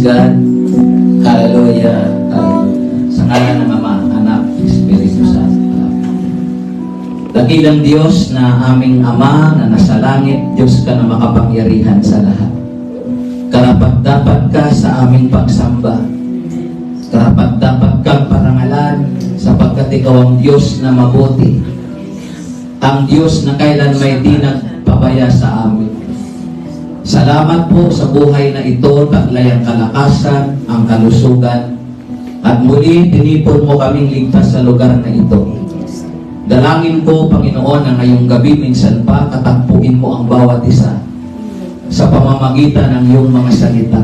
God. Hallelujah. Sa ngalan ng Ama, Anak, Espiritu Santo. Dakilang Diyos na aming Ama na nasa langit, Diyos ka na makapangyarihan sa lahat. Karapat-dapat ka sa aming pagsamba. Karapat-dapat kang parangalan sapagkat ikaw ang Diyos na mabuti. Ang Diyos na kailan may di nagpabaya sa amin. Salamat po sa buhay na ito, taglay ang kalakasan, ang kalusugan, at muli tinipon mo kaming ligtas sa lugar na ito. Dalangin ko, Panginoon, na ngayong gabi minsan pa katakpuin mo ang bawat isa sa pamamagitan ng iyong mga salita.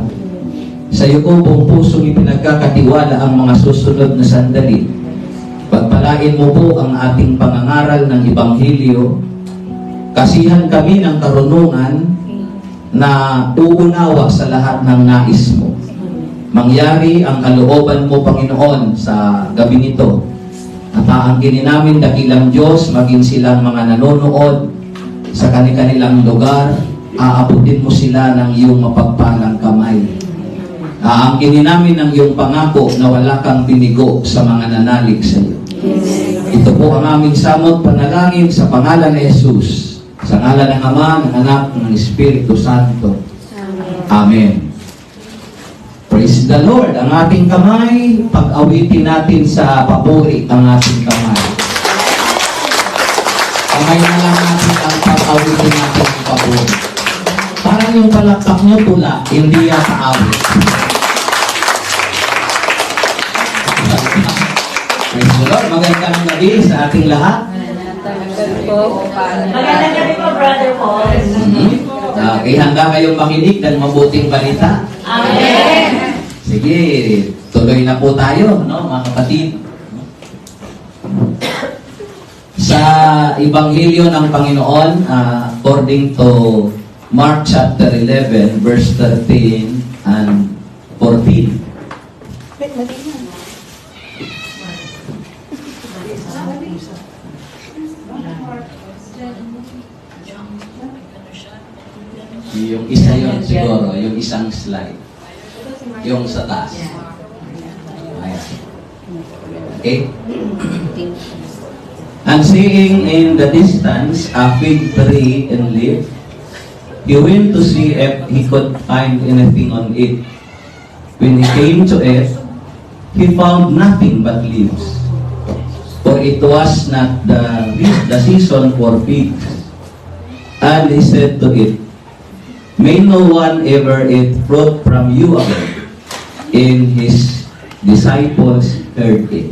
Sa iyo ko buong pusong ipinagkakatiwala ang mga susunod na sandali. Pagpalain mo po ang ating pangangaral ng Ebanghelyo. Kasihan kami ng karunungan na uunawa sa lahat ng nais mo. Mangyari ang kalooban mo, Panginoon, sa gabi nito. At aangkinin namin dakilang Diyos, maging silang mga nanonood sa kanilang lugar, aabutin mo sila ng iyong mapagpalang kamay. Aangkinin namin ang iyong pangako na wala kang binigo sa mga nanalig sa iyo. Ito po ang aming samot panalangin sa pangalan ni Jesus. Sa ngalan ng Ama, ng Anak, ng Espiritu Santo. Amen. Praise the Lord. Ang ating kamay, pag-awitin natin sa papuri ang ating kamay. Kamay na lang natin ang pag-awitin natin ang papuri. Parang yung palakpak nyo pula, hindi yata awit. Praise the Lord. Magandang gabi sa ating lahat. Magandang gabi po, Brother Paul. Okay, handa kayong makinig ng mabuting balita? Amen! Sige, tuloy na po tayo, no, mga kapatid. Sa Ebanghelyo ng Panginoon, according to Mark chapter 11, verse 13 and 14. Yung isa yun siguro, yung isang slide. Yung sa taas. Ayan. Okay? And seeing in the distance a fig tree and leaf, he went to see if he could find anything on it. When he came to it, he found nothing but leaves. For it was not the season for figs. And he said to it, "May no one ever eat fruit from you again." And his disciples heard it.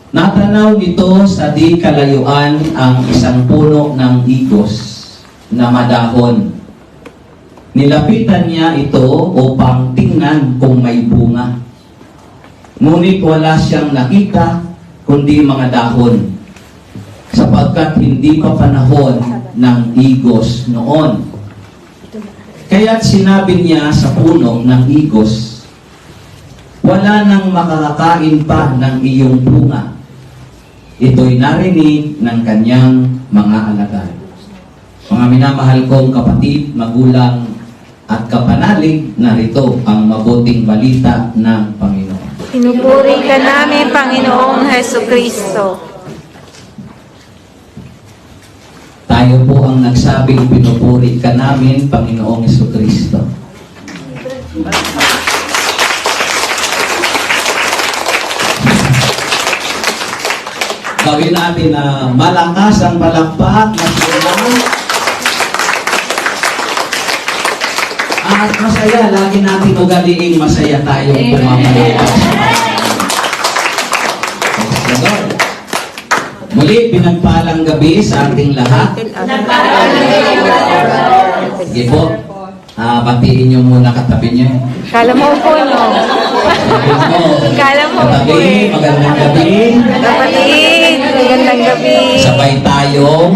Natanaw nito sa di kalayuan ang isang puno ng igos na madahon. Nilapitan niya ito upang tingnan kung may bunga. Ngunit wala siyang nakita kundi mga dahon, sapagkat hindi pa panahon ng igos noon. Kaya't sinabi niya sa puno ng igos, "Wala nang makakakain pa ng iyong bunga." Ito'y narinig ng kanyang mga alagad. Mga minamahal kong kapatid, magulang at kapanalig, narito ang mabuting balita ng Panginoon. Pinupuri ka namin, Panginoong Hesukristo. Tayo po ang nagsabing pinupuri ka namin, Panginoong Hesukristo. Gawin natin na malakas ang palakpak na sila. At masaya, lagi natin ugaliing masaya tayong pumamalakas. Muli, pinagpalang gabi sa ating lahat. Sige po, batiin nyo muna katabi nyo. Kala mo po, no? Kala mo po, eh. Magandang gabi. Kapatid, magandang gabi. Sabay tayong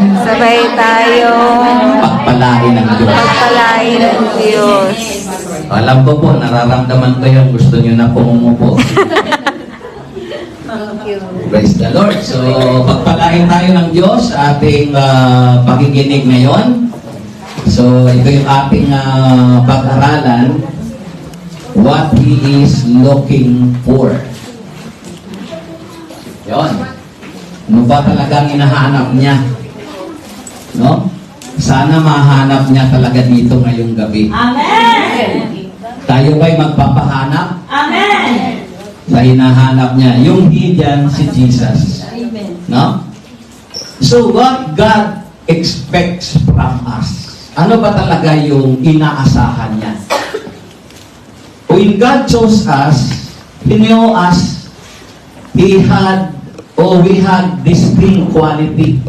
pagpalain ng Diyos. Pagpalain ng Diyos. Alam ko po, nararamdaman ko yun. Gusto nyo na pumumupo. Praise the Lord. So, pagpalain tayo ng Diyos sa ating pakikinig ngayon. So, ito yung ating pag-aralan what He is looking for. Yon. Ano ba talagang hinahanap niya? No? Sana mahanap niya talaga dito ngayong gabi. Amen! Tayo ba'y magpapahanap Amen! sa hinahanap niya? Yung He dyan, si Jesus. No? So, what God expects from us? Ano ba talaga yung inaasahan niya? When God chose us, He knew us, we had distinct quality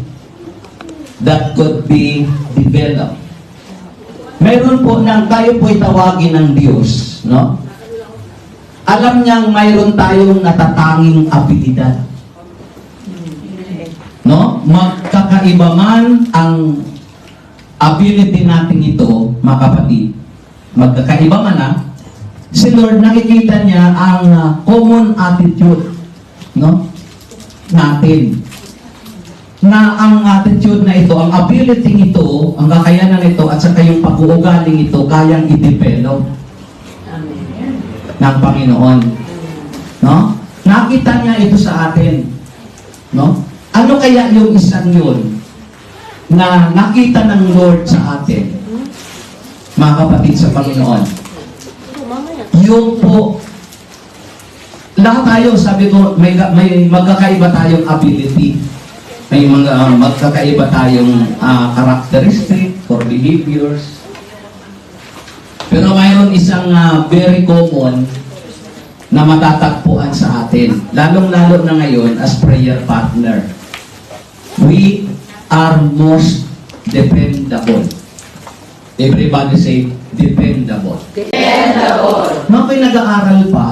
that could be developed. Meron po nang tayo po'y tawagin ng Diyos, no? Alam niyang mayroon tayong natatanging abilidad. No? Magkakaiba man ang ability natin ito, mga kapatid. Magkakaiba man si Lord nakikita niya ang common attitude, no? Natin. Na ang attitude na ito, ang ability ito, ang kakayanan ito, at saka yung pag-uugaling ito, kayang i-develop ng Panginoon. No? Nakita niya ito sa atin. No? Ano kaya yung isang yun na nakita ng Lord sa atin, mga kapatid sa Panginoon? Yung po, lahat tayo, sabi ko, may magkakaiba tayong ability. May mga magkakaiba tayong characteristic or behaviors. Pero mayroon isang very common na matatagpuan sa atin. Lalong-lalo na ngayon as prayer partner. We are most dependable. Everybody say, dependable. Dependable. Nung ako'y nag-aaral pa,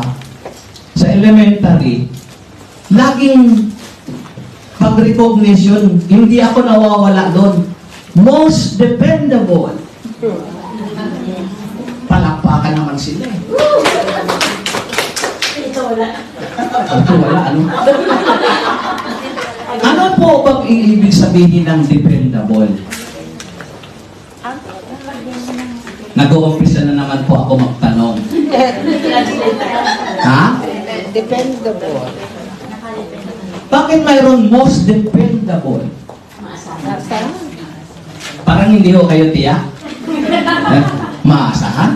sa elementary, laging pag-recognition, hindi ako nawawala doon. Most dependable. Palakpakan naman sila. Ito wala. Ito wala, ano? Ano po bang ibig sabihin ng dependable? Nag-uumpisa na naman po ako magtanong. Ha? Dependable. Bakit mayroon most dependable? Parang hindi ho kayo tiyak? Maasahan?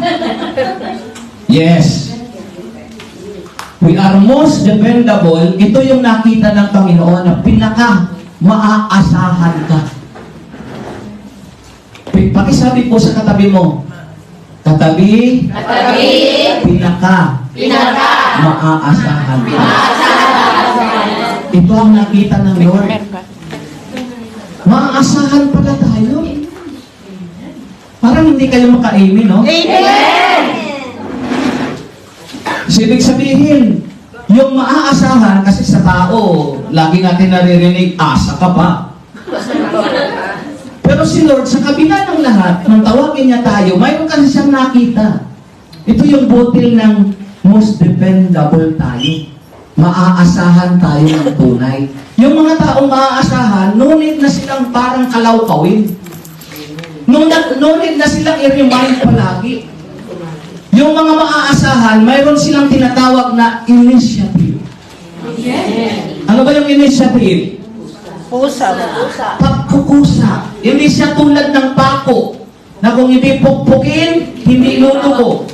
Yes. We are most dependable. Ito yung nakita ng Panginoon na pinaka-maaasahan ka. Pakisabi po sa katabi mo, katabi, pinaka-maaasahan ka. Ito ang nakita ng Lord. Maaasahan pala tayo. Parang hindi kayo maka-amen, no? Amen! So, ibig sabihin, yung maaasahan, kasi sa tao, lagi natin naririnig, asa ka pa. Pero si Lord, sa kabila ng lahat, nang tawagin niya tayo, mayroon kasi siyang nakita. Ito yung butil ng most dependable tayo. Maaasahan tayo ng tunay. Yung mga taong maaasahan, no need na silang parang kalawkawin. No need na silang i-remind palagi. Yung mga maaasahan, mayroon silang tinatawag na initiative. Ano ba yung initiative? Pusa. Pagkukusa. Hindi siya tulad ng pako na kung hindi pukpukin, hindi luluko.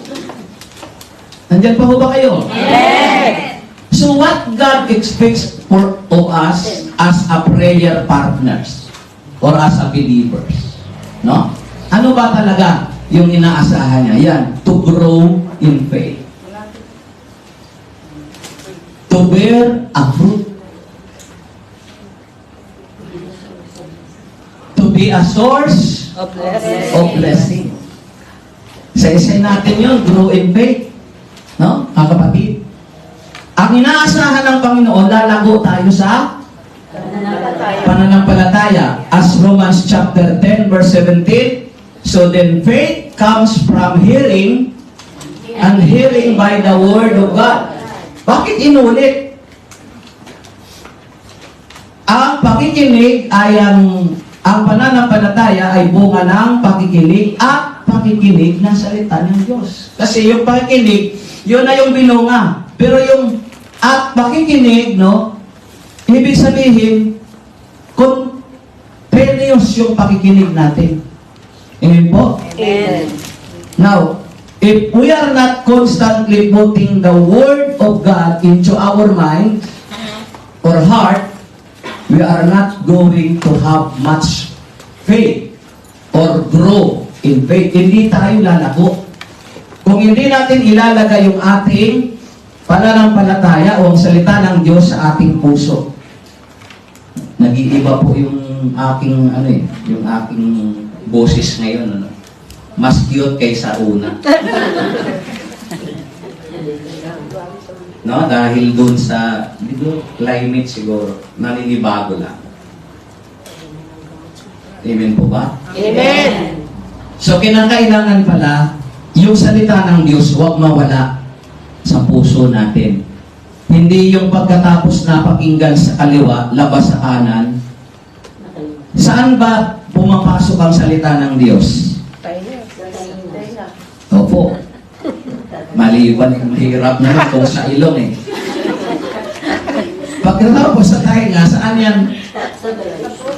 Nandyan pa ho ba kayo? Yes! So what God expects of us as a prayer partners or as a believers? No? Ano ba talaga yung inaasahan niya? Yan, to grow in faith. To bear a fruit. To be a source Of blessing. of blessing. Isa-isa natin yun, grow in faith. No? Mga kapatid. Ang inaasahan ng Panginoon, lalago tayo sa pananampalataya. As Romans chapter 10 verse 17, so then faith comes from hearing, and hearing by the word of God. Bakit inulit? Ang pakikinig ay ang pananampalataya ay bunga ng pakikinig at pakikinig ng salita ng Diyos. Kasi yung pakikinig, yun na yung binunga. Pero yung at pakikinig, no, ibig sabihin, continuous yung pakikinig natin. Amen po? Amen. Now, if we are not constantly putting the Word of God into our mind or heart, we are not going to have much faith or grow in faith. Hindi tayo lalago. Kung hindi natin ilalagay yung ating pananampalataya o ang salita ng Diyos sa ating puso. Nag-iiba po yung aking, yung aking boses ngayon, mas cute kaysa una. No, dahil doon sa climate siguro, naninibago lang. Amen po ba? Amen. So, kinakailangan pala, yung salita ng Diyos, huwag mawala sa puso natin. Hindi yung pagkatapos na pakinggan sa kaliwa, labas sa kanan. Saan ba pumapasok ang salita ng Diyos? Opo. Maliban, mahirap naman kung sa ilong eh. Pagkatapos sa tainga, saan yan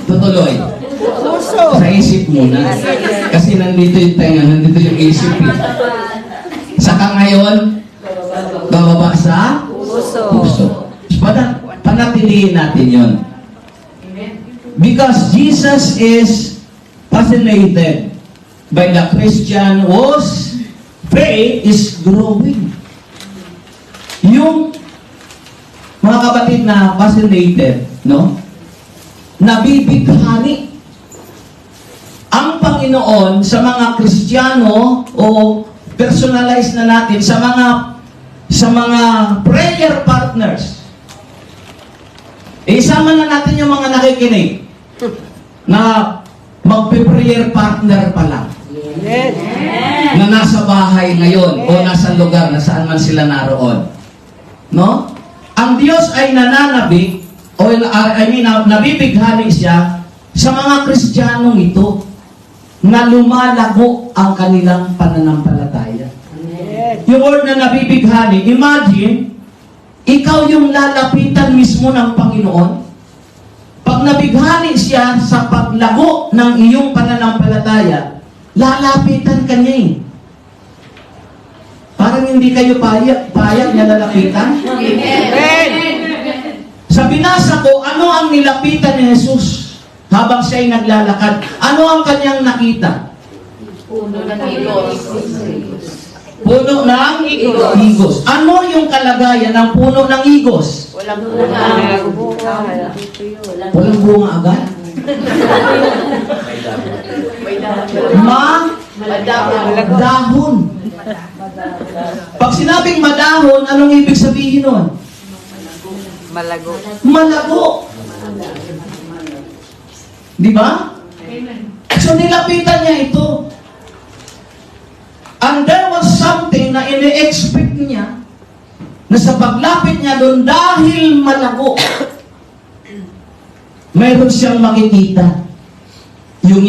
tutuloy? Sa isip muna. Kasi nandito yung tainga, nandito yung isip eh. Saka ngayon, bababa sa puso. Panatilihin natin yun. Because Jesus is fascinated by the Christian whose faith is growing. Yung mga kapatid na fascinated, no? Nabibighani ang Panginoon sa mga Kristiyano o personalize na natin sa mga prayer partners. Isama na natin yung mga nakikinig na magpe-prayer partner pa lang. Na nasa bahay ngayon o nasa lugar na saan man sila naroon. No? Ang Diyos ay nananabik o nabibighani siya sa mga Kristiyanong ito na lumalago ang kanilang pananampalataya. Yung word na nabibighani, imagine, ikaw yung lalapitan mismo ng Panginoon. Pag nabighani siya sa paglago ng iyong pananampalataya, lalapitan ka niya eh. Parang hindi kayo payag niya lalapitan. Amen. Sa binasa ko, ano ang nilapitan ni Jesus habang siya'y naglalakad? Ano ang kanyang nakita? Puno ng higos. Puno ng higos. Ano yung kalagayan ng puno ng higos? Walang bunga. Walang bunga agad? Dahon. Pag sinabing madahon, anong ibig sabihin nun? Malago. Malago. Di ba? So nilapitan niya ito. And there was something na ini-expect niya na sa paglapit niya doon dahil malago, mayroon siyang makikita. Yung